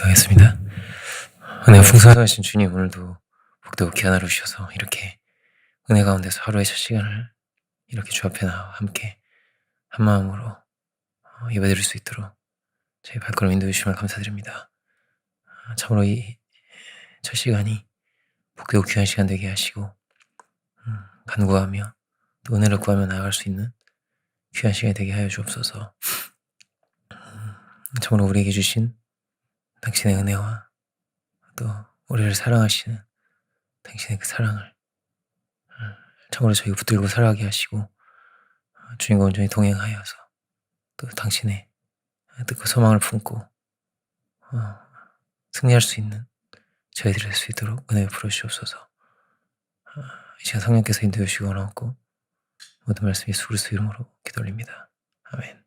기도하겠습니다. 은혜가 풍성하신 주님, 오늘도 복되고 귀한 하루 주셔서 이렇게 은혜 가운데서 하루의 첫 시간을 이렇게 주 앞에 나와 함께 한 마음으로 예배드릴 수 있도록 저희 발걸음 인도해 주심을 감사드립니다. 참으로 이 첫 시간이 복되고 귀한 시간 되게 하시고 간구하며 또 은혜를 구하며 나아갈 수 있는 귀한 시간이 되게 하여 주옵소서. 참으로 우리에게 주신 당신의 은혜와 또 우리를 사랑하시는 당신의 그 사랑을 참으로 저희가 붙들고 살아가게 하시고 주님과 온전히 동행하여서 또 당신의 뜻과 소망을 품고 승리할 수 있는 저희들이 될 수 있도록 은혜 부어주시옵소서. 이 시간 성령께서 인도해 주시기 원하옵고 모든 말씀 예수 그리스도 이름으로 기도 올립니다. 아멘.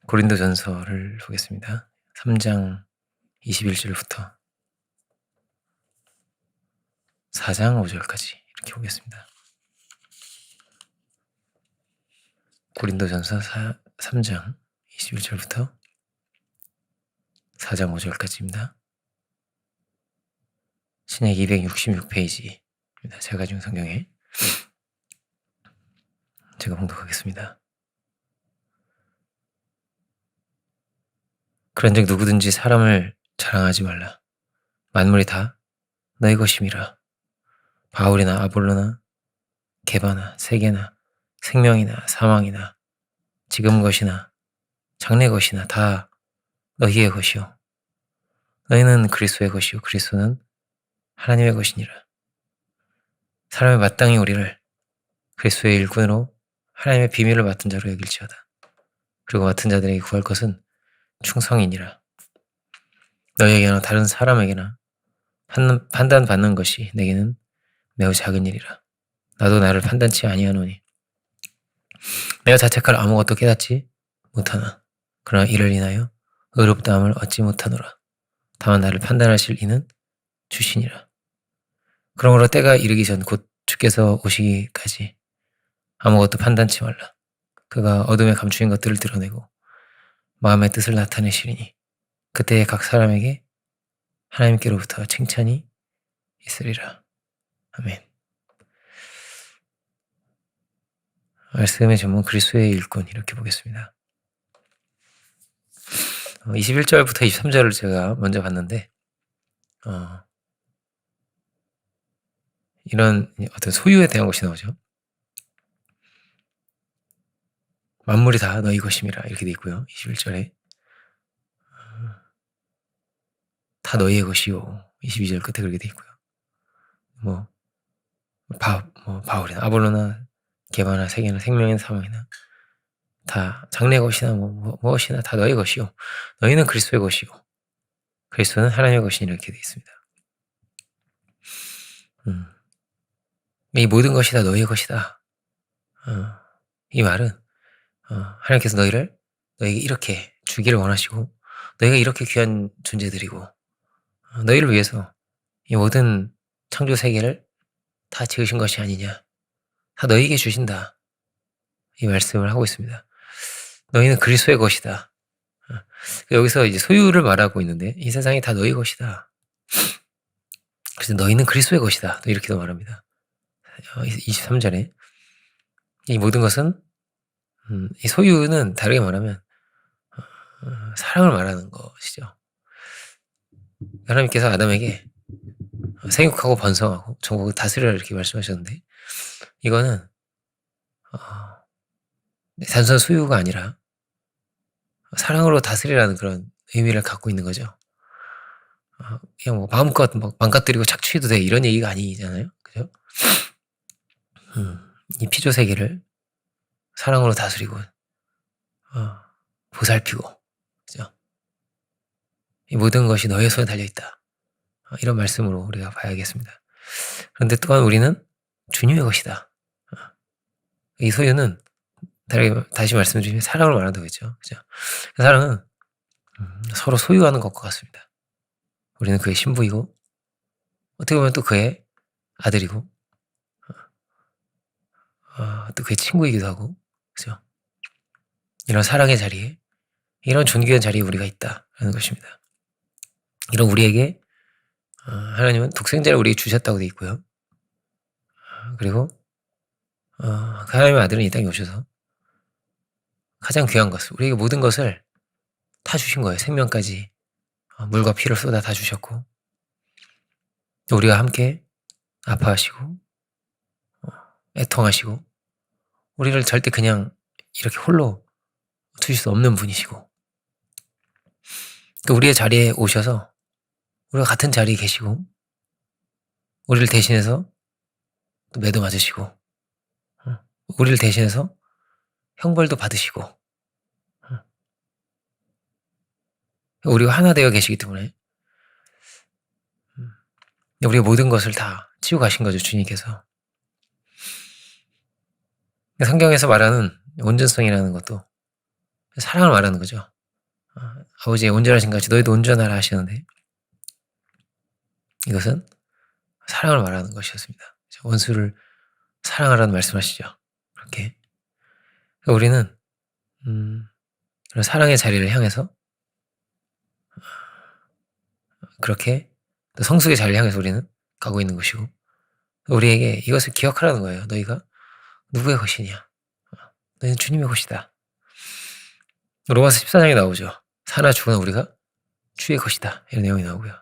고린도전서를 보겠습니다. 3장 21절부터 4장 5절까지 이렇게 보겠습니다. 고린도전서 3장 21절부터 4장 5절까지입니다. 신약 266페이지입니다. 제가 가진 성경에 제가 봉독하겠습니다. 그런즉 누구든지 사람을 자랑하지 말라. 만물이 다 너희 것임이라. 바울이나 아볼로나 게바나 세계나 생명이나 사망이나 지금 것이나 장래 것이나 다 너희의 것이요 너희는 그리스도의 것이요 그리스도는 하나님의 것이니라. 사람이 마땅히 우리를 그리스도의 일꾼으로 하나님의 비밀을 맡은 자로 여길지어다. 그리고 맡은 자들에게 구할 것은 충성이니라. 너희에게나 다른 사람에게나 판단받는 것이 내게는 매우 작은 일이라. 나도 나를 판단치 아니하노니 내가 자책할 아무것도 깨닫지 못하나 그러나 이를 인하여 의롭다함을 얻지 못하노라. 다만 나를 판단하실 이는 주시니라. 그러므로 때가 이르기 전 곧 주께서 오시기까지 아무것도 판단치 말라. 그가 어둠에 감추인 것들을 드러내고 마음의 뜻을 나타내시리니 그때에 각 사람에게 하나님께로부터 칭찬이 있으리라. 아멘. 말씀의 제목은 그리스도의 일꾼 이렇게 보겠습니다. 21절부터 23절을 제가 먼저 봤는데 이런 어떤 소유에 대한 것이 나오죠. 만물이 다 너희 것임이라 이렇게 돼 있고요. 21절에 다 너희의 것이요. 22절 끝에 그렇게 돼 있고요. 바울이나 아볼로나 게바나 세계나 생명이나 사망이나 다 장래 것이나 무엇이나 다 너희 것이요. 너희는 그리스도의 것이요. 그리스도는 하나님의 것이니 이렇게 돼 있습니다. 이 모든 것이 다 너희의 것이다. 이 말은 하나님께서 너희에게 이렇게 주기를 원하시고 너희가 이렇게 귀한 존재들이고 너희를 위해서 이 모든 창조 세계를 다 지으신 것이 아니냐. 다 너희에게 주신다. 이 말씀을 하고 있습니다. 너희는 그리스도의 것이다. 여기서 이제 소유를 말하고 있는데 이 세상이 다 너희 것이다. 그래서 너희는 그리스도의 것이다. 또 이렇게도 말합니다. 23절에 이 모든 것은 이 소유는 다르게 말하면 사랑을 말하는 것이죠. 하나님께서 아담에게 생육하고 번성하고 전국을 다스리라 이렇게 말씀하셨는데 이거는 단순한 소유가 아니라 사랑으로 다스리라는 그런 의미를 갖고 있는 거죠. 그냥 마음껏 망가뜨리고 착취해도 돼 이런 얘기가 아니잖아요. 그죠? 이 피조 세계를 사랑으로 다스리고 보살피고 그죠? 이 모든 것이 너의 손에 달려있다. 이런 말씀으로 우리가 봐야겠습니다. 그런데 또한 우리는 주님의 것이다. 이 소유는 다시 말씀드리면 사랑을 말한다고 했죠. 그죠? 사랑은 서로 소유하는 것과 같습니다. 우리는 그의 신부이고 어떻게 보면 또 그의 아들이고 또 그의 친구이기도 하고 그죠? 이런 사랑의 자리에 이런 존귀한 자리에 우리가 있다라는 것입니다. 이런 우리에게 하나님은 독생자를 우리에게 주셨다고 되어 있고요. 그리고 그 하나님의 아들은 이 땅에 오셔서 가장 귀한 것을, 우리에게 모든 것을 다 주신 거예요. 생명까지 물과 피를 쏟아 다 주셨고, 또 우리가 함께 아파하시고 애통하시고, 우리를 절대 그냥 이렇게 홀로 두실 수 없는 분이시고, 또 우리의 자리에 오셔서 우리가 같은 자리에 계시고, 우리를 대신해서 또 매도 맞으시고, 우리를 대신해서 형벌도 받으시고, 우리가 하나 되어 계시기 때문에 우리의 모든 것을 다 치고 가신 거죠, 주님께서. 성경에서 말하는 온전성이라는 것도 사랑을 말하는 거죠. 아버지의 온전하신 같이 너희도 온전하라 하시는데, 이것은 사랑을 말하는 것이었습니다. 원수를 사랑하라는 말씀하시죠. 그렇게 우리는 그런 사랑의 자리를 향해서, 그렇게 또 성숙의 자리를 향해서 우리는 가고 있는 것이고, 우리에게 이것을 기억하라는 거예요. 너희가 누구의 것이냐? 너희는 주님의 것이다. 로마서 14장에 나오죠. 사나 죽으나 우리가 주의 것이다, 이런 내용이 나오고요.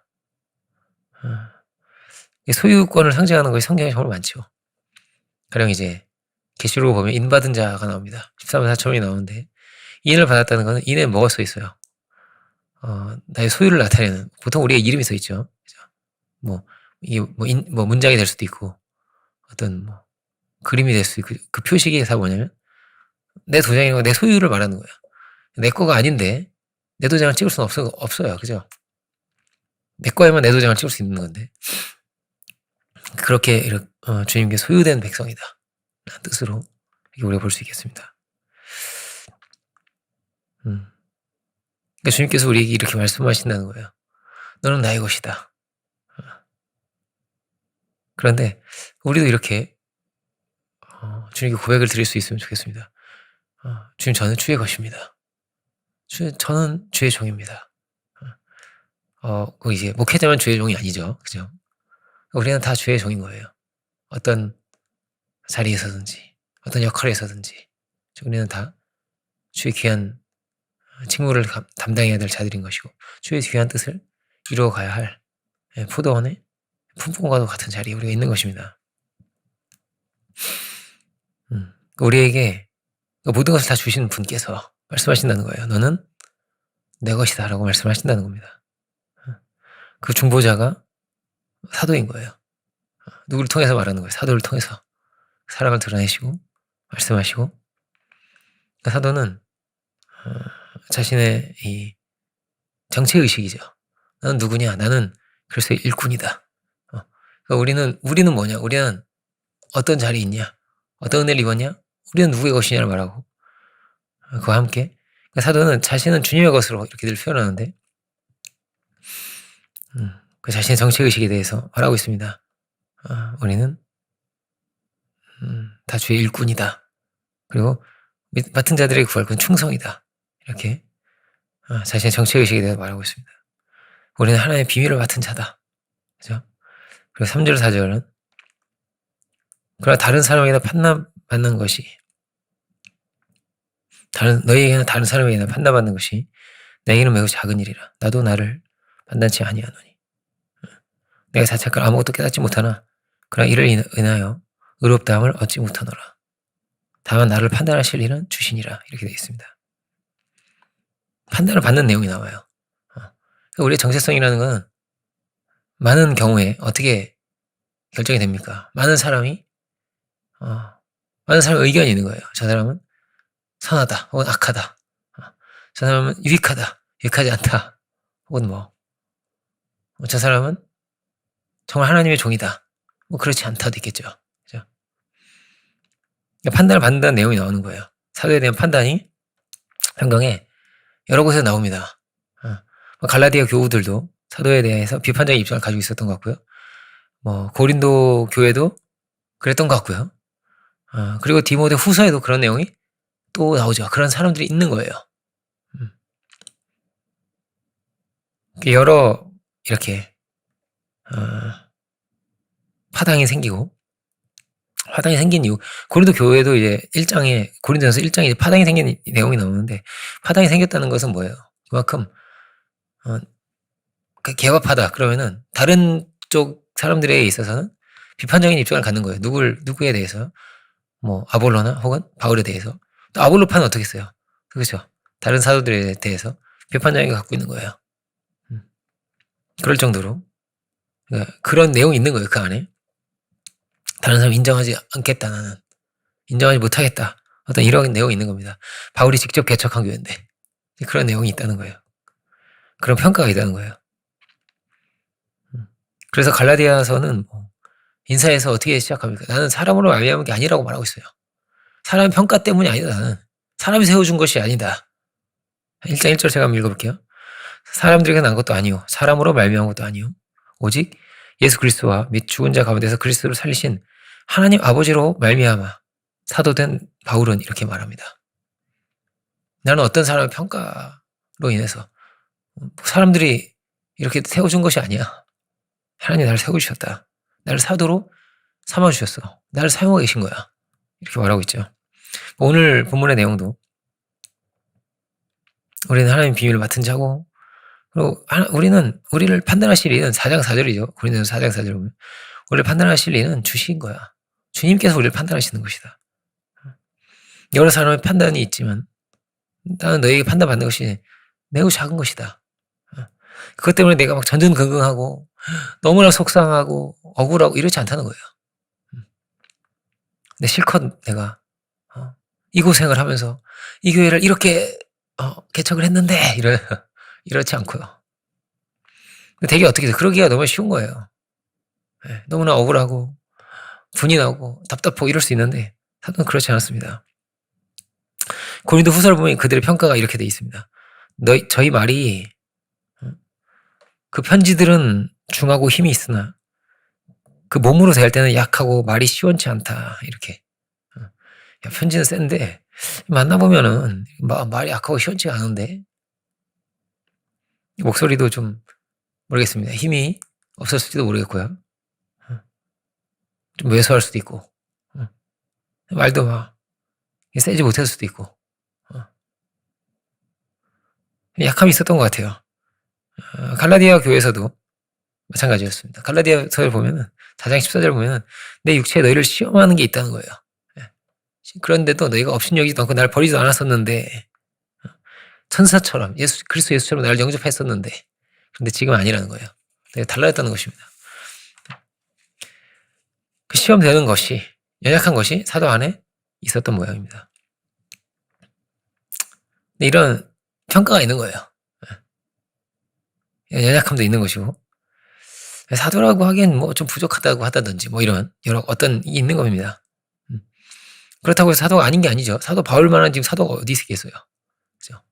소유권을 상징하는 것이 성경에 정말 많죠. 가령 이제 계시록을 보면 인받은 자가 나옵니다. 13만 4천원이 나오는데, 인을 받았다는 것은 인에 뭐가 써 있어요? 나의 소유를 나타내는, 보통 우리가 이름이 써 있죠. 뭐 이게 뭐 문장이 될 수도 있고, 어떤 뭐 그림이 될 수도 있고, 그 표식이 뭐냐면 내 도장이고 내 소유를 말하는 거예요. 내 거가 아닌데 내 도장을 찍을 수는 없어요. 그죠? 내 거에만 내 도장을 찍을 수 있는 건데, 그렇게 주님께 소유된 백성이다 라는 뜻으로 이렇게 우리가 볼 수 있겠습니다. 그러니까 주님께서 우리에게 이렇게 말씀하신다는 거예요. 너는 나의 것이다. 그런데 우리도 이렇게 주님께 고백을 드릴 수 있으면 좋겠습니다. 주님, 저는 주의 것입니다. 저는 주의 종입니다. 이제 목회자만 주의 종이 아니죠. 그죠? 우리는 다 주의 종인 거예요. 어떤 자리에서든지, 어떤 역할에서든지, 우리는 다 주의 귀한 직무를 담당해야 될 자들인 것이고, 주의 귀한 뜻을 이루어가야 할 포도원의 품꾼과도 같은 자리에 우리가 있는 것입니다. 우리에게 모든 것을 다 주신 분께서 말씀하신다는 거예요. 너는 내 것이다 라고 말씀하신다는 겁니다. 그 중보자가 사도인 거예요. 누구를 통해서 말하는 거예요? 사도를 통해서 사랑을 드러내시고 말씀하시고, 그 사도는 자신의 이 정체의식이죠. 나는 누구냐? 나는 그리스도의 일꾼이다. 그러니까 우리는 뭐냐? 우리는 어떤 자리에 있냐? 어떤 은혜를 입었냐? 우리는 누구의 것이냐를 말하고, 그와 함께 그러니까 사도는 자신은 주님의 것으로 이렇게 늘 표현하는데, 그 자신의 정체의식에 대해서 말하고 있습니다. 우리는 다 주의 일꾼이다. 그리고 맡은 자들에게 구할 건 충성이다. 이렇게 자신의 정체의식에 대해서 말하고 있습니다. 우리는 하나님의 비밀을 맡은 자다. 그죠? 그리고 3절 4절은 그러나 다른 사람에게나 판단받는 것이, 너희에게는 다른 사람에게나 판단받는 것이 내게는 매우 작은 일이라. 나도 나를 판단치 아니하노니. 내가 자책할 아무것도 깨닫지 못하나 그러나 이를 인하여 의롭다함을 얻지 못하노라. 다만 나를 판단하실 일은 주시니라. 이렇게 되어 있습니다. 판단을 받는 내용이 나와요. 그러니까 우리의 정체성이라는 건 많은 경우에 어떻게 결정이 됩니까? 많은 사람의 의견이 있는 거예요. 저 사람은 선하다, 혹은 악하다. 저 사람은 유익하다, 유익하지 않다. 혹은 저 사람은 정말 하나님의 종이다. 그렇지 않다도 있겠죠. 그죠? 판단을 받는다는 내용이 나오는 거예요. 사도에 대한 판단이 성경에 여러 곳에 나옵니다. 갈라디아 교우들도 사도에 대해서 비판적인 입장을 가지고 있었던 것 같고요. 고린도 교회도 그랬던 것 같고요. 그리고 디모데 후서에도 그런 내용이 또 나오죠. 그런 사람들이 있는 거예요. 여러 이렇게 파당이 생기고, 파당이 생긴 이유, 고린도 교회도 이제 고린도전서 1장에 파당이 생긴 내용이 나오는데, 파당이 생겼다는 것은 뭐예요? 그만큼 개업하다 그러면은 다른 쪽 사람들에 있어서는 비판적인 입장을 갖는 거예요. 누구에 대해서? 뭐 아볼로나 혹은 바울에 대해서. 또 아볼로파는 어떻게 했어요? 그렇죠. 다른 사도들에 대해서 비판적인 걸 갖고 있는 거예요. 그럴 정도로 그런 내용이 있는 거예요. 그 안에. 다른 사람 인정하지 않겠다, 나는. 인정하지 못하겠다. 어떤 이런 내용이 있는 겁니다. 바울이 직접 개척한 교회인데 그런 내용이 있다는 거예요. 그런 평가가 있다는 거예요. 그래서 갈라디아서는 인사에서 어떻게 시작합니까? 나는 사람으로 말미암은 게 아니라고 말하고 있어요. 사람 평가 때문이 아니다. 나는 사람이 세워준 것이 아니다. 1장 1절 제가 한번 읽어볼게요. 사람들에게 난 것도 아니요, 사람으로 말미암은 것도 아니요, 오직 예수 그리스도와 및 죽은 자 가운데서 그리스도를 살리신 하나님 아버지로 말미암아 사도된 바울은 이렇게 말합니다. 나는 어떤 사람의 평가로 인해서 사람들이 이렇게 세워준 것이 아니야. 하나님 나를 세워주셨다. 나를 사도로 삼아주셨어. 나를 사용하고 계신 거야. 이렇게 말하고 있죠. 오늘 본문의 내용도 우리는 하나님 비밀을 맡은 자고, 그리고 우리는 우리를 판단하실 이는 4장 4절이죠. 고린도전서 4장 4절 보면 우리를 판단하실 이는 주신 거야. 주님께서 우리를 판단하시는 것이다. 여러 사람의 판단이 있지만 나는 너에게 판단받는 것이 매우 작은 것이다. 그것 때문에 내가 막 전전긍긍하고 너무나 속상하고 억울하고 이렇지 않다는 거예요. 근데 실컷 내가 이 고생을 하면서 이 교회를 이렇게 개척을 했는데 이렇지 않고요. 되게 어떻게 돼? 그러기가 너무 쉬운 거예요. 네, 너무나 억울하고 분이 나고 답답하고 이럴 수 있는데 사도는 그렇지 않았습니다. 고린도 후서를 보면 그들의 평가가 이렇게 돼 있습니다. 저희 말이 그 편지들은 중하고 힘이 있으나 그 몸으로 대할 때는 약하고 말이 시원치 않다. 이렇게. 야, 편지는 센데 만나보면은 말이 약하고 시원치가 않은데 목소리도 좀 모르겠습니다. 힘이 없었을지도 모르겠고요. 좀 왜소할 수도 있고 말도 막 세지 못했을 수도 있고 약함이 있었던 것 같아요. 갈라디아 교회에서도 마찬가지였습니다. 갈라디아서를 보면은 4장 14절 보면은 내 육체에 너희를 시험하는 게 있다는 거예요. 그런데도 너희가 업신여기지도 않고 나를 버리지도 않았었는데 천사처럼 그리스도 예수처럼 나를 영접했었는데 그런데 지금 아니라는 거예요. 내가 달라졌다는 것입니다. 그 시험되는 것이, 연약한 것이 사도 안에 있었던 모양입니다. 이런 평가가 있는 거예요. 연약함도 있는 것이고 사도라고 하기엔 뭐 좀 부족하다고 하다든지 뭐 이런 여러 어떤 이 있는 겁니다. 그렇다고 해서 사도가 아닌 게 아니죠. 사도 바울만한 지금 사도가 어디 있겠어요. 그죠?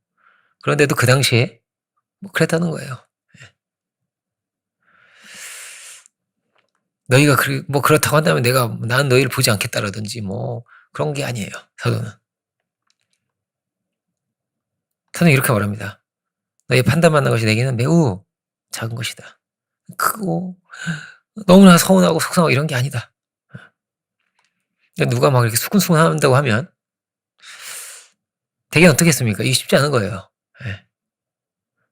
그런데도 그 당시에 뭐 그랬다는 거예요. 너희가 뭐 그렇다고 한다면 나는 너희를 보지 않겠다라든지 뭐 그런 게 아니에요. 사도는 이렇게 말합니다. 너희 판단받는 것이 내게는 매우 작은 것이다. 크고 너무나 서운하고 속상하고 이런 게 아니다. 누가 막 이렇게 수근수근 한다고 하면 되게 어떻겠습니까? 이게 쉽지 않은 거예요.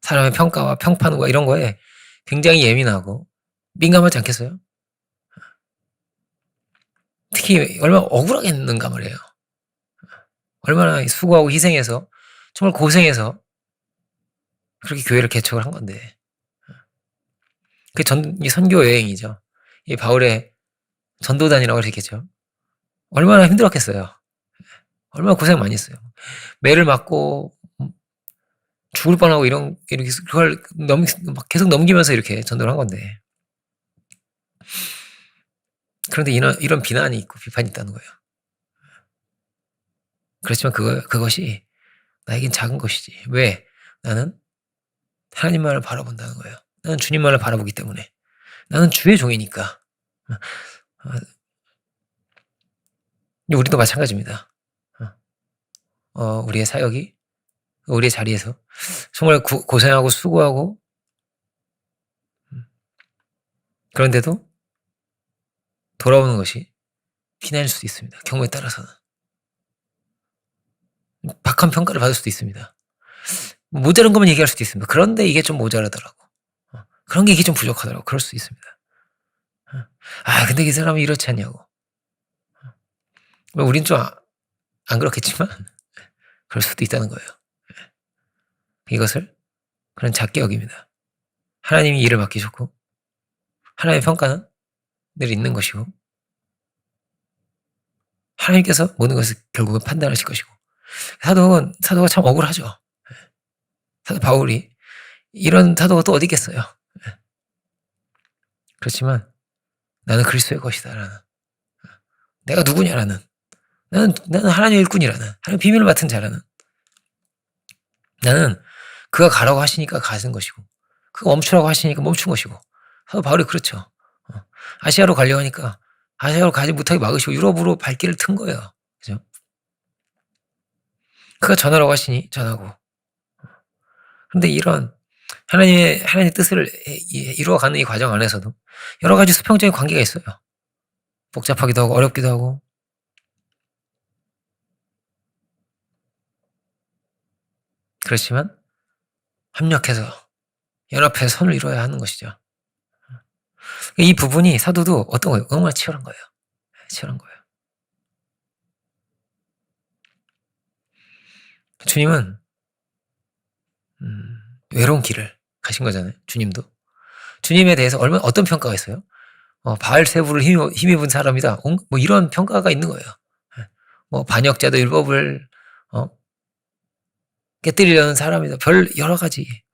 사람의 평가와 평판과 이런 거에 굉장히 예민하고 민감하지 않겠어요? 특히 얼마나 억울하겠는가 말이에요. 얼마나 수고하고 희생해서 정말 고생해서 그렇게 교회를 개척을 한 건데 이 선교 여행이죠. 이 바울의 전도단이라고 그랬겠죠. 얼마나 힘들었겠어요. 얼마나 고생 많이 했어요. 매를 맞고 죽을 뻔하고 이렇게 그걸 막 계속 넘기면서 이렇게 전도를 한 건데 그런데 이런 비난이 있고 비판이 있다는 거예요. 그렇지만 그것이 나에겐 작은 것이지. 왜? 나는 하나님만을 바라본다는 거예요. 나는 주님만을 바라보기 때문에. 나는 주의 종이니까. 우리도 마찬가지입니다. 우리의 사역이 우리의 자리에서 정말 고생하고 수고하고 그런데도 돌아오는 것이 피난일 수도 있습니다. 경우에 따라서는. 박한 평가를 받을 수도 있습니다. 모자란 것만 얘기할 수도 있습니다. 그런데 이게 좀 모자라더라고. 그런 게 이게 좀 부족하더라고. 그럴 수도 있습니다. 근데 이 사람이 이렇지 않냐고. 우린 좀 안 그렇겠지만 그럴 수도 있다는 거예요. 이것을 그런 작게 여깁니다. 하나님이 일을 맡기셨고 하나님의 평가는 늘 있는 것이고 하나님께서 모든 것을 결국은 판단하실 것이고 사도가 참 억울하죠. 사도 바울이 이런 사도가 또 어디 있겠어요. 그렇지만 나는 그리스도의 것이다라는, 내가 누구냐라는, 나는 하나님의 일꾼이라는, 하나님 비밀을 맡은 자라는, 나는 그가 가라고 하시니까 가는 것이고 그가 멈추라고 하시니까 멈춘 것이고. 사도 바울이 그렇죠. 아시아로 가려고 하니까 아시아로 가지 못하게 막으시고 유럽으로 발길을 튼 거예요. 그죠? 그가 전하라고 하시니 전하고. 그런데 이런 하나님의 뜻을 이루어가는 이 과정 안에서도 여러 가지 수평적인 관계가 있어요. 복잡하기도 하고 어렵기도 하고. 그렇지만 협력해서 연합해서 선을 이루어야 하는 것이죠. 이 부분이 사도도 어떤 거예요? 너무나 치열한 거예요. 치열한 거예요. 주님은 외로운 길을 가신 거잖아요. 주님도. 주님에 대해서 어떤 평가가 있어요? 바알세부를 힘입은 사람이다. 뭐 이런 평가가 있는 거예요. 뭐 반역자도 율법을 깨뜨리려는 사람이다. 여러 가지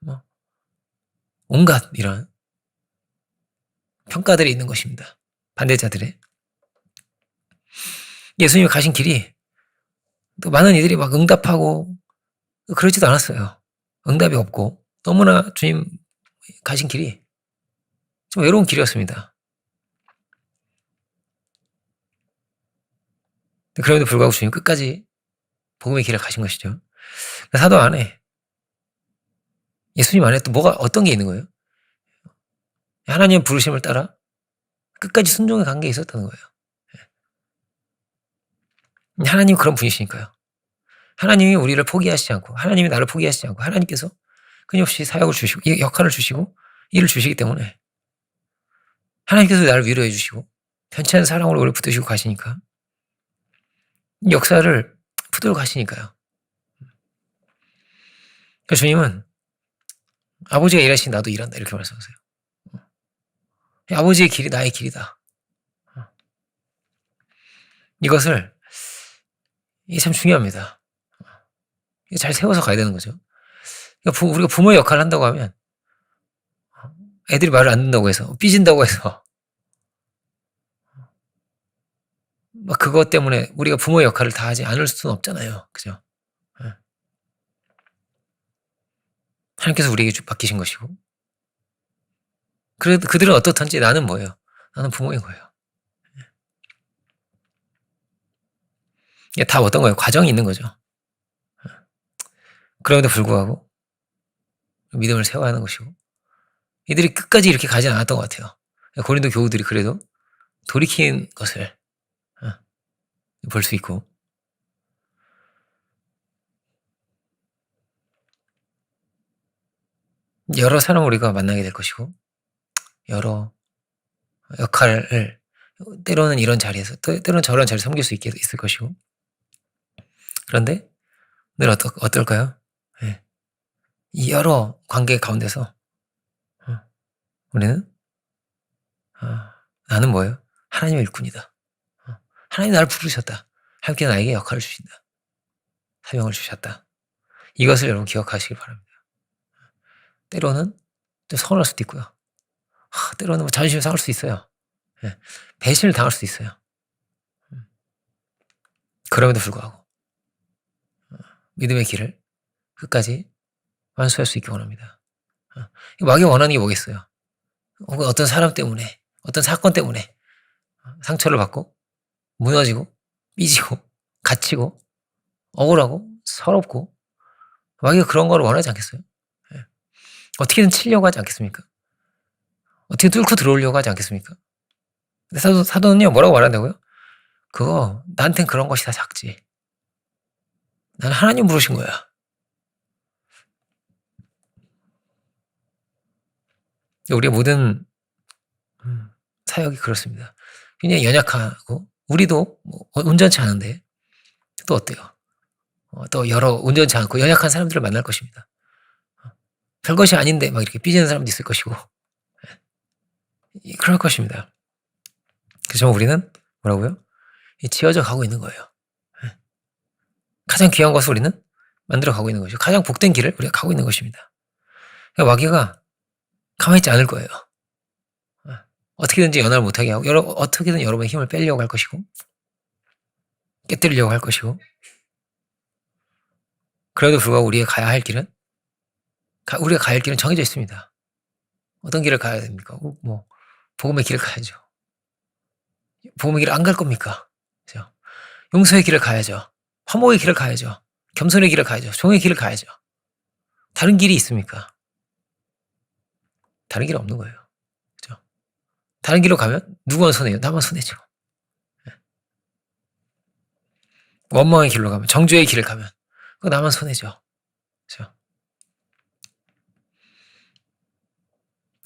온갖 이런 평가들이 있는 것입니다. 반대자들의. 예수님이 가신 길이 또 많은 이들이 막 응답하고 그러지도 않았어요. 응답이 없고 너무나 주님 가신 길이 좀 외로운 길이었습니다. 그럼에도 불구하고 주님 끝까지 복음의 길을 가신 것이죠. 사도 안에, 예수님 안에 또 어떤 게 있는 거예요? 하나님의 부르심을 따라 끝까지 순종의 관계에 있었다는 거예요. 하나님 그런 분이시니까요. 하나님이 우리를 포기하시지 않고, 하나님이 나를 포기하시지 않고, 하나님께서 끊임없이 사역을 주시고, 역할을 주시고, 일을 주시기 때문에 하나님께서 나를 위로해 주시고, 편치 않은 사랑으로 우리를 붙드시고 가시니까, 역사를 붙들고 가시니까요. 그러니까 주님은 아버지가 일하시니 나도 일한다 이렇게 말씀하세요. 아버지의 길이 나의 길이다. 이것을, 이게 참 중요합니다. 잘 세워서 가야 되는 거죠. 그러니까 우리가 부모의 역할을 한다고 하면 애들이 말을 안 듣는다고 해서, 삐진다고 해서 막 그것 때문에 우리가 부모의 역할을 다 하지 않을 수는 없잖아요. 그죠? 하나님께서 우리에게 맡기신 것이고, 그들은 어떻든지 나는 뭐예요? 나는 부모인 거예요. 이게 다 어떤 거예요? 과정이 있는 거죠. 그럼에도 불구하고 믿음을 세워야 하는 것이고, 이들이 끝까지 이렇게 가지 않았던 것 같아요. 고린도 교우들이 그래도 돌이킨 것을 볼 수 있고, 여러 사람을 우리가 만나게 될 것이고, 여러 역할을 때로는 이런 자리에서, 때로는 저런 자리에서 섬길 수 있을 것이고, 그런데 늘 어떨까요? 네. 이 여러 관계 가운데서 우리는 나는 뭐예요? 하나님의 일꾼이다. 하나님 나를 부르셨다. 하나님께 나에게 역할을 주신다. 사명을 주셨다. 이것을 여러분 기억하시길 바랍니다. 때로는 좀 서운할 수도 있고요. 때로는 자존심 상할 수 있어요. 네. 배신을 당할 수도 있어요. 그럼에도 불구하고 믿음의 길을 끝까지 완수할 수 있기 원합니다. 마귀가 원하는 게 뭐겠어요? 혹은 어떤 사람 때문에, 어떤 사건 때문에 상처를 받고 무너지고 삐지고 갇히고 억울하고 서럽고, 마귀가 그런 걸 원하지 않겠어요? 어떻게든 치려고 하지 않겠습니까? 어떻게 뚫고 들어오려고 하지 않겠습니까? 근데 사도는요, 뭐라고 말한다고요? 그거, 나한텐 그런 것이 다 작지. 난 하나님 부르신 거야. 우리의 모든 사역이 그렇습니다. 굉장히 연약하고, 우리도 뭐 온전치 않은데, 또 어때요? 또 여러 온전치 않고 연약한 사람들을 만날 것입니다. 별것이 아닌데 막 이렇게 삐지는 사람도 있을 것이고, 그럴 것입니다. 그래서 우리는 뭐라고요? 지어져 가고 있는 거예요. 가장 귀한 것을 우리는 만들어 가고 있는 것이고, 가장 복된 길을 우리가 가고 있는 것입니다. 그러니까 마귀가 가만히 있지 않을 거예요. 어떻게든지 연합을 못하게 하고, 어떻게든 여러분의 힘을 빼려고 할 것이고, 깨뜨리려고 할 것이고, 그래도 불구하고 우리가 가야 할 길은 정해져 있습니다. 어떤 길을 가야 됩니까? 뭐 복음의 길을 가야죠. 복음의 길을 안 갈 겁니까? 그죠? 용서의 길을 가야죠. 화목의 길을 가야죠. 겸손의 길을 가야죠. 종의 길을 가야죠. 다른 길이 있습니까? 다른 길은 없는 거예요. 그죠? 다른 길로 가면 누구만 손해요? 나만 손해죠. 원망의 길로 가면, 정죄의 길을 가면 그거 나만 손해죠. 그죠?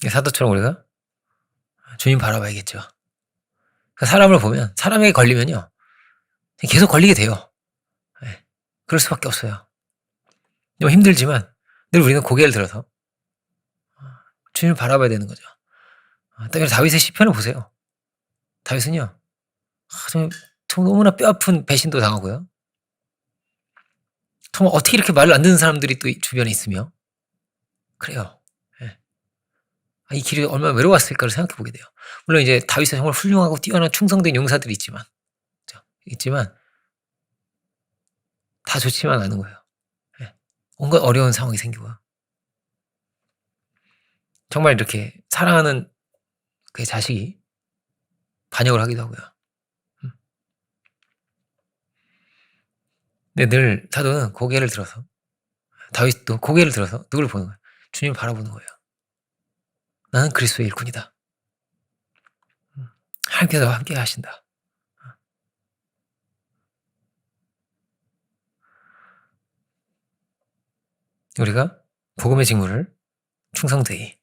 사도처럼 우리가 주님 바라봐야겠죠. 사람을 보면, 사람에게 걸리면요, 계속 걸리게 돼요. 네. 그럴 수밖에 없어요. 좀 힘들지만 늘 우리는 고개를 들어서 주님을 바라봐야 되는 거죠. 때문에 다윗의 시편을 보세요. 다윗은요, 정말 너무나 뼈아픈 배신도 당하고요. 정말 어떻게 이렇게 말을 안 듣는 사람들이 또 주변에 있으며, 그래요. 네. 이 길이 얼마나 외로웠을까를 생각해 보게 돼요. 물론 이제 다윗은 정말 훌륭하고 뛰어난 충성된 용사들이 있지만 다 좋지만 않은 거예요. 네. 온갖 어려운 상황이 생기고요. 정말 이렇게 사랑하는 그 자식이 반역을 하기도 하고요. 근데 늘 사도는 고개를 들어서, 다윗도 고개를 들어서 누구를 보는 거예요? 주님을 바라보는 거예요. 나는 그리스도의 일꾼이다. 하나님께서 나와 함께 하신다. 우리가 복음의 직무를 충성되이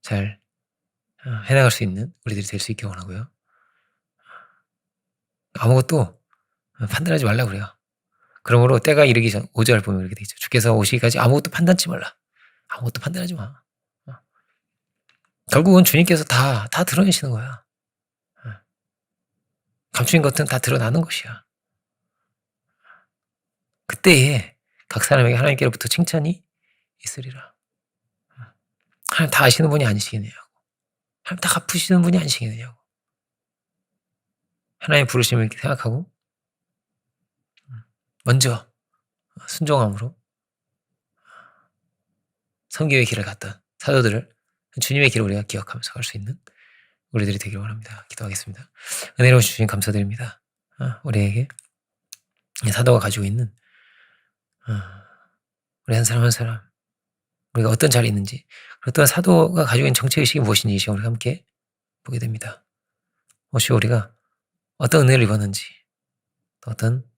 잘 해나갈 수 있는 우리들이 될 수 있기 원하고요. 아무것도 판단하지 말라고 그래요. 그러므로 때가 이르기 전, 5절 보면 이렇게 돼 있죠. 주께서 오시기까지 아무것도 판단치 말라. 아무것도 판단하지 마. 결국은 주님께서 다 드러내시는 거야. 감추인 것은 다 드러나는 것이야. 그때에 각 사람에게 하나님께로부터 칭찬이 있으리라. 하나님 다 아시는 분이 아니시겠느냐고. 하나님 다 갚으시는 분이 아니시겠느냐고. 하나님 부르심을 생각하고 먼저 순종함으로 선교의 길을 갔던 사도들을 주님의 길을 우리가 기억하면서 갈 수 있는 우리들이 되기를 원합니다. 기도하겠습니다. 은혜로우신 주님 감사드립니다. 우리에게 사도가 가지고 있는 우리 한 사람 한 사람 우리가 어떤 자리에 있는지, 어떤 사도가 가지고 있는 정체의식이 무엇인지 이 시간 우리가 함께 보게 됩니다. 혹시 우리가 어떤 은혜를 입었는지, 어떤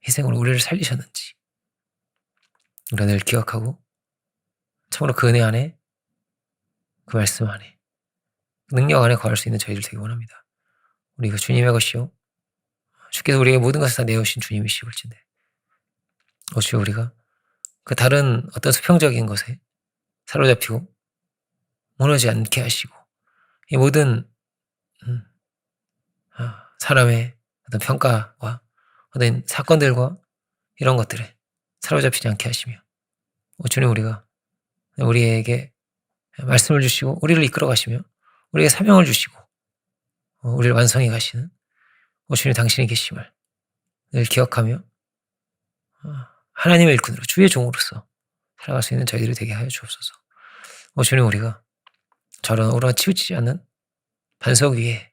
희생으로 우리를 살리셨는지 우리가 늘 기억하고 참으로 그 은혜 안에, 그 말씀 안에, 그 능력 안에 거할 수 있는 저희들 되기 원합니다. 우리가 주님의 것이요 주께서 우리에게 모든 것을 다 내어오신 주님이시올진데, 혹시 우리가 그 다른 어떤 수평적인 것에 사로잡히고 무너지지 않게 하시고, 이 모든 사람의 어떤 평가와 어떤 사건들과 이런 것들에 사로잡히지 않게 하시며, 주님 우리가 우리에게 말씀을 주시고 우리를 이끌어 가시며 우리에게 사명을 주시고 우리를 완성해 가시는 주님 당신이 계심을 늘 기억하며 하나님의 일꾼으로 주의 종으로서 살아갈 수 있는 저희들이 되게 하여 주옵소서. 주님 우리가 저런 우리가 치우치지 않는 반석 위에,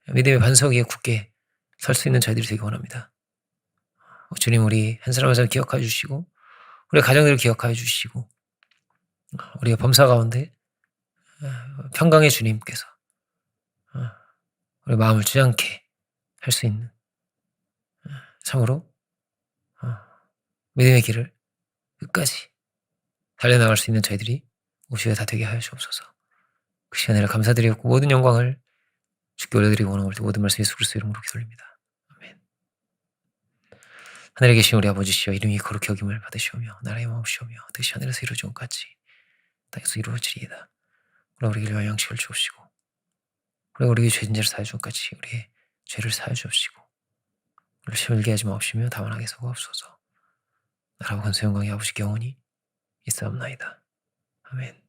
믿음의 반석 위에 굳게 설 수 있는 저희들이 되기 원합니다. 주님 우리 한 사람 한 사람 기억하여 주시고 우리 가정들을 기억하여 주시고 우리가 범사 가운데 평강의 주님께서 우리 마음을 주저앉게 할 수 있는 참으로 믿음의 길을 끝까지 달려나갈 수 있는 저희들이 오시게 다 되게 하여 주옵소서. 그 시간에를 감사드리고 모든 영광을 주께 올려드리고 원하올 때 모든 말씀 예수 그리스도 이름으로 기도드립니다. 아멘. 하늘에 계신 우리 아버지시여 이름이 거룩히 여김을 받으시오며 나라의 마옵시오며 뜻이 하늘에서 이루어진 것 같이 땅에서 이루어지리이다. 우리에게 위하여 양식을 주옵시고 우리에게 죄진 자를 사하여 준 것 같이 우리의 죄를 사하여 주옵시고 우리를 시험에 하지 마옵시며 다만 악에서 구하옵소서. 나라와 권세 영광이 아버지께 영원히 있사옵나이다. 아멘.